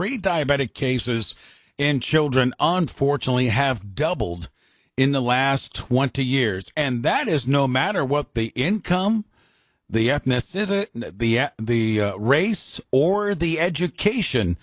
pre-diabetic cases in children, unfortunately, have doubled in the last 20 years. And that is no matter what the income, the ethnicity, the race, or the education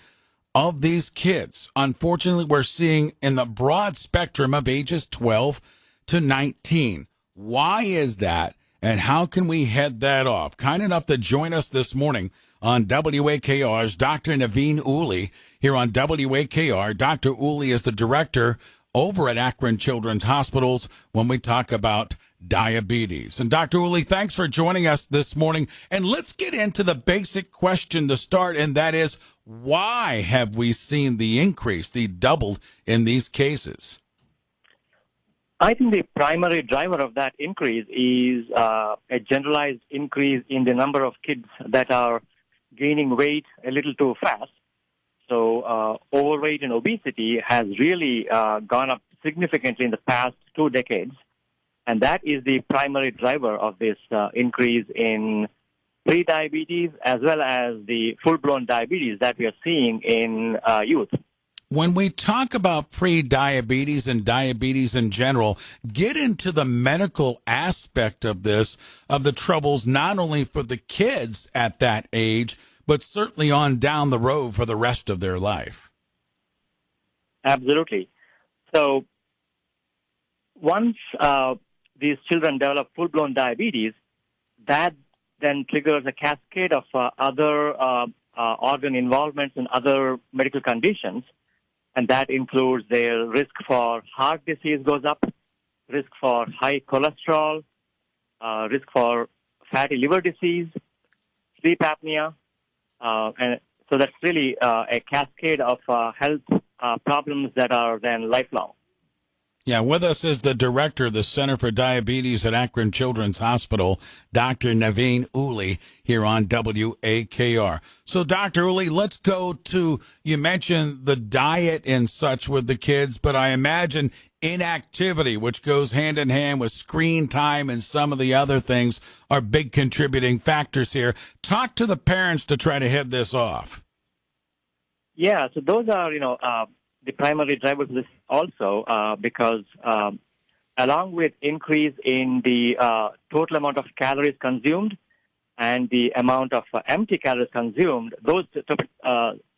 of these kids. Unfortunately, we're seeing in the broad spectrum of ages 12 to 19. Why is that? And how can we head that off? Kind enough to join us this morning on WAKR's Dr. Naveen Uli here on WAKR. Dr. Uli is the director over at Akron Children's Hospitals when we talk about diabetes. And Dr. Uli, thanks for joining us this morning. And let's get into the basic question to start, and that is, why have we seen the increase, the doubled in these cases? I think the primary driver of that increase is a generalized increase in the number of kids that are gaining weight a little too fast. So overweight and obesity has really gone up significantly in the past 2 decades. And that is the primary driver of this increase in prediabetes as well as the full-blown diabetes that we are seeing in youth. When we talk about pre-diabetes and diabetes in general, get into the medical aspect of this, of the troubles not only for the kids at that age, but certainly on down the road for the rest of their life. Absolutely. So once these children develop full-blown diabetes, that then triggers a cascade of other organ involvements and other medical conditions. And that includes their risk for heart disease goes up, risk for high cholesterol, risk for fatty liver disease, sleep apnea. And so that's really a cascade of health problems that are then lifelong. Yeah, with us is the director of the Center for Diabetes at Akron Children's Hospital, Dr. Naveen Uli, here on WAKR. So, Dr. Uli, let's go to, you mentioned the diet and such with the kids, but I imagine inactivity, which goes hand in hand with screen time and some of the other things, are big contributing factors here. Talk to the parents to try to head this off. Yeah, so those are, the primary drivers of this also because along with increase in the total amount of calories consumed and the amount of empty calories consumed, those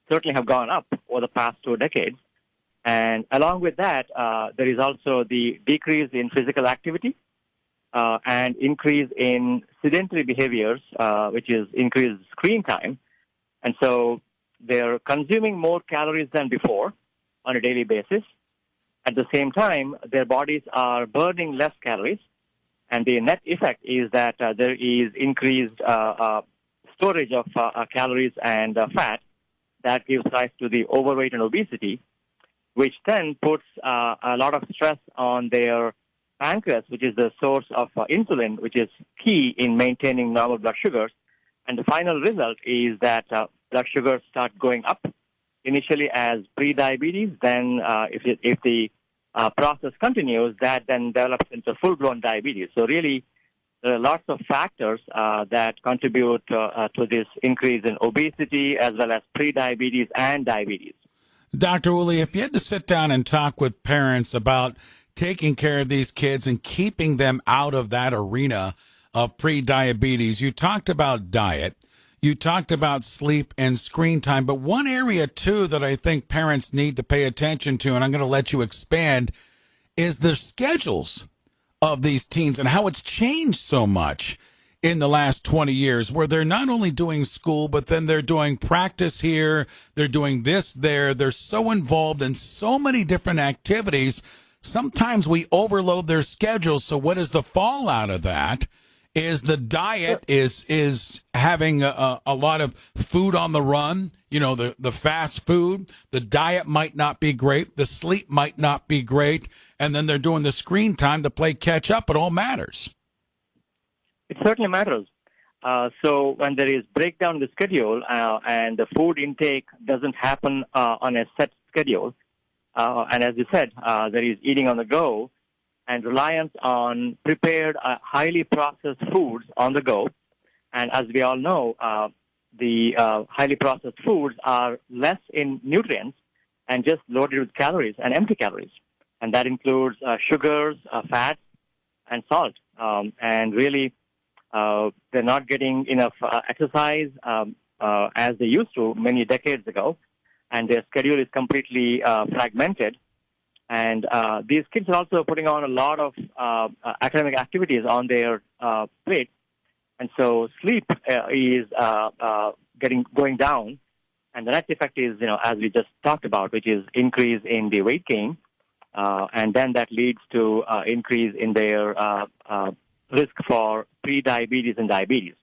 certainly have gone up over the past 2 decades. And along with that, there is also the decrease in physical activity and increase in sedentary behaviors, which is increased screen time. And so they're consuming more calories than before on a daily basis. At the same time, their bodies are burning less calories, and the net effect is that there is increased storage of calories and fat that gives rise to the overweight and obesity, which then puts a lot of stress on their pancreas, which is the source of insulin, which is key in maintaining normal blood sugars. And the final result is that blood sugars start going up, initially as prediabetes, then if the process continues, that then develops into full-blown diabetes. So really, there are lots of factors that contribute to this increase in obesity as well as prediabetes and diabetes. Dr. Uli, if you had to sit down and talk with parents about taking care of these kids and keeping them out of that arena of prediabetes, you talked about diet. You talked about sleep and screen time, but one area, too, that I think parents need to pay attention to, and I'm going to let you expand, is the schedules of these teens and how it's changed so much in the last 20 years, where they're not only doing school, but then they're doing practice here, they're doing this there. They're so involved in so many different activities. Sometimes we overload their schedules, so what is the fallout of that? Is the diet is having a lot of food on the run, the fast food. The diet might not be great. The sleep might not be great. And then they're doing the screen time to play catch up. It all matters. It certainly matters. So when there is breakdown in the schedule and the food intake doesn't happen on a set schedule, and as you said, there is eating on the go, and reliance on prepared, highly processed foods on the go. And as we all know, the highly processed foods are less in nutrients and just loaded with calories and empty calories. And that includes sugars, fats, and salt. And really, they're not getting enough exercise as they used to many decades ago. And their schedule is completely fragmented. And these kids are also putting on a lot of academic activities on their plate. And so sleep is going down. And the next effect is, as we just talked about, which is increase in the weight gain. And then that leads to increase in their risk for prediabetes and diabetes.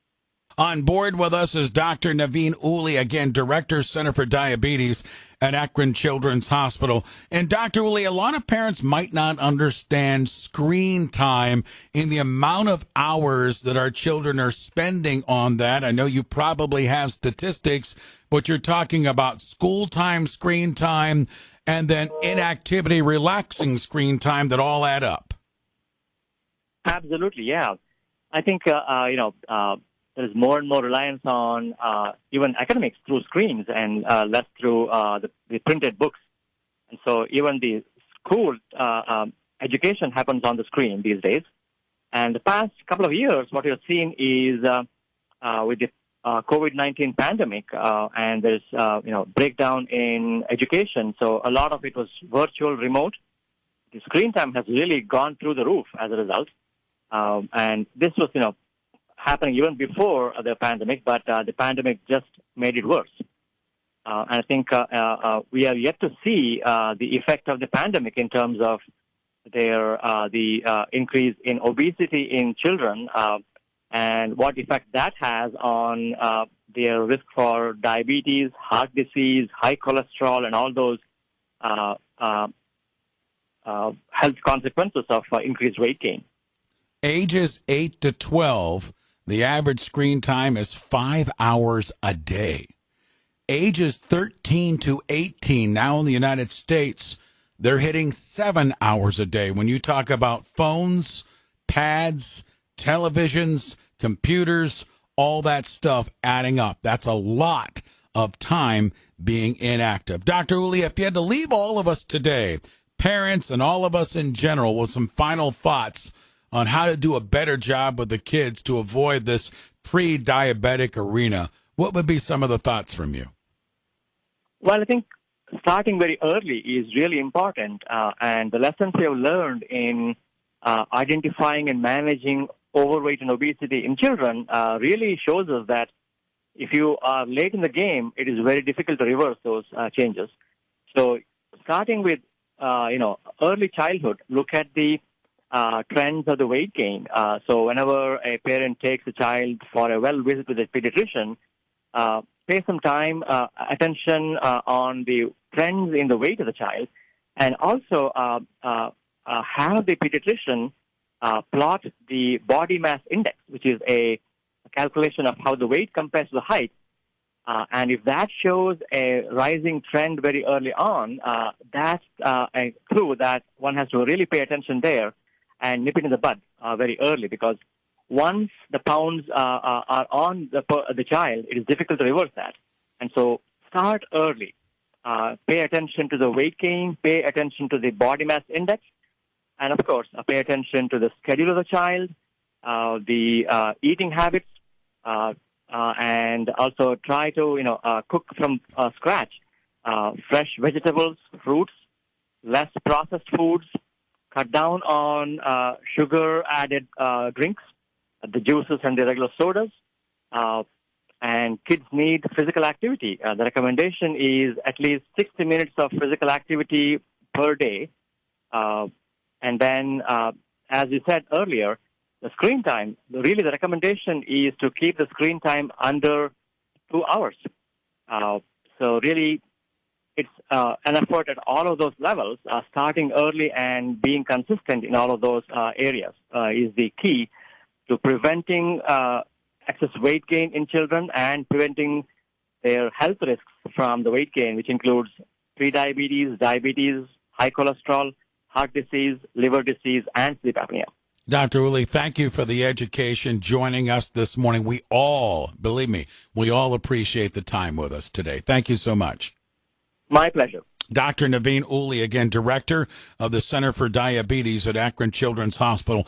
On board with us is Dr. Naveen Uli, again, Director, Center for Diabetes at Akron Children's Hospital. And Dr. Uli, a lot of parents might not understand screen time in the amount of hours that our children are spending on that. I know you probably have statistics, but you're talking about school time, screen time, and then inactivity, relaxing screen time that all add up. Absolutely, yeah. I think, there's more and more reliance on even academics through screens and less through the printed books. And so even the school education happens on the screen these days. And the past couple of years, what we've seen is with the COVID-19 pandemic, and there's breakdown in education. So a lot of it was virtual, remote. The screen time has really gone through the roof as a result. And this was, happening even before the pandemic, but the pandemic just made it worse. And I think we are yet to see the effect of the pandemic in terms of the increase in obesity in children and what effect that has on their risk for diabetes, heart disease, high cholesterol, and all those health consequences of increased weight gain. Ages 8 to 12, the average screen time is 5 hours a day. Ages 13 to 18, now in the United States, they're hitting 7 hours a day. When you talk about phones, pads, televisions, computers, all that stuff adding up, that's a lot of time being inactive. Dr. Uli, if you had to leave all of us today, parents and all of us in general, with some final thoughts on how to do a better job with the kids to avoid this pre-diabetic arena, what would be some of the thoughts from you? Well, I think starting very early is really important. And the lessons we have learned in identifying and managing overweight and obesity in children really shows us that if you are late in the game, it is very difficult to reverse those changes. So starting with, early childhood, look at the trends of the weight gain. So whenever a parent takes a child for a well visit with a pediatrician, pay some time, attention on the trends in the weight of the child, and also have the pediatrician plot the body mass index, which is a calculation of how the weight compares to the height. And if that shows a rising trend very early on, that's a clue that one has to really pay attention there and nip it in the bud very early, because once the pounds are on the child, it is difficult to reverse that. And so start early. Pay attention to the weight gain, pay attention to the body mass index, and of course, pay attention to the schedule of the child, the eating habits, and also try to cook from scratch. Fresh vegetables, fruits, less processed foods, cut down on sugar-added drinks, the juices and the regular sodas. And kids need physical activity. The recommendation is at least 60 minutes of physical activity per day. And then, as you said earlier, the screen time, really the recommendation is to keep the screen time under 2 hours. So really, it's an effort at all of those levels. Starting early and being consistent in all of those areas is the key to preventing excess weight gain in children and preventing their health risks from the weight gain, which includes prediabetes, diabetes, high cholesterol, heart disease, liver disease, and sleep apnea. Dr. Uli, thank you for the education joining us this morning. We all, believe me, we all appreciate the time with us today. Thank you so much. My pleasure. Dr. Naveen Uli, again, director of the Center for Diabetes at Akron Children's Hospital.